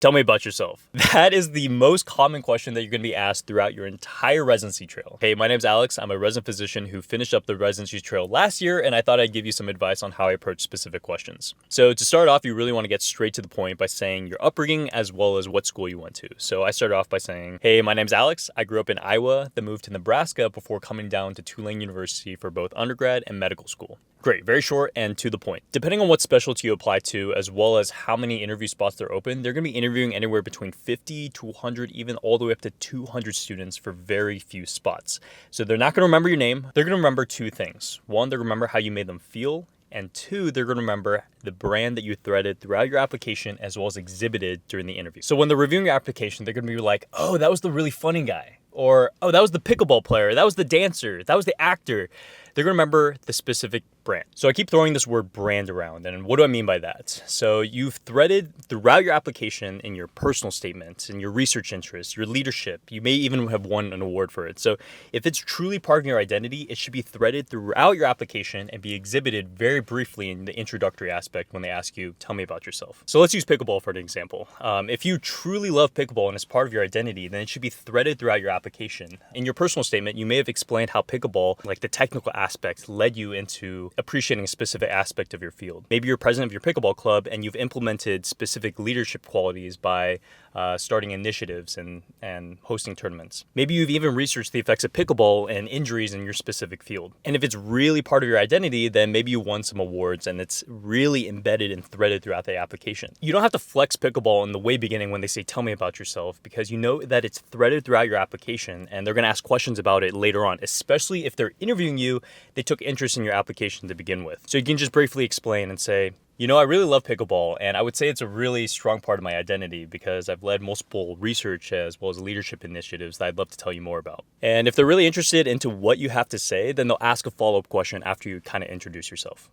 Tell me about yourself. That is the most common question that you're going to be asked throughout your entire residency trail. Hey, my name's Alex. I'm a resident physician who finished up the residency trail last year, and I thought I'd give you some advice on how I approach specific questions. So to start off, you really want to get straight to the point by saying your upbringing as well as what school you went to. So I started off by saying, hey, my name's Alex. I grew up in Iowa, then moved to Nebraska before coming down to Tulane University for both undergrad and medical school. Great, very short and to the point. Depending on what specialty you apply to, as well as how many interview spots they're open, they're going to be interviewing anywhere between 50 to 100, even all the way up to 200 students for very few spots. So they're not going to remember your name. They're going to remember two things. One, they're going to remember how you made them feel. And two, they're going to remember the brand that you threaded throughout your application as well as exhibited during the interview. So when they're reviewing your application, they're going to be like, oh, that was the really funny guy. Or, oh, that was the pickleball player. That was the dancer. That was the actor. They're going to remember the specific brand. So I keep throwing this word brand around. And what do I mean by that? So you've threaded throughout your application in your personal statements, in your research interests, your leadership. You may even have won an award for it. So if it's truly part of your identity, it should be threaded throughout your application and be exhibited very briefly in the introductory aspect when they ask you, tell me about yourself. So let's use pickleball for an example. If you truly love pickleball and it's part of your identity, then it should be threaded throughout your application. In your personal statement, you may have explained how pickleball, like the technical aspects, led you into appreciating a specific aspect of your field. Maybe you're president of your pickleball club and you've implemented specific leadership qualities by starting initiatives and hosting tournaments. Maybe you've even researched the effects of pickleball and injuries in your specific field. And if it's really part of your identity, then maybe you won some awards and it's really embedded and threaded throughout the application. You don't have to flex pickleball in the way beginning when they say, tell me about yourself, because you know that it's threaded throughout your application and they're going to ask questions about it later on, especially if they're interviewing you, they took interest in your application to begin with. So you can just briefly explain and say, you know, I really love pickleball, and I would say it's a really strong part of my identity because I've led multiple research as well as leadership initiatives that I'd love to tell you more about. And if they're really interested into what you have to say, then they'll ask a follow-up question after you kind of introduce yourself.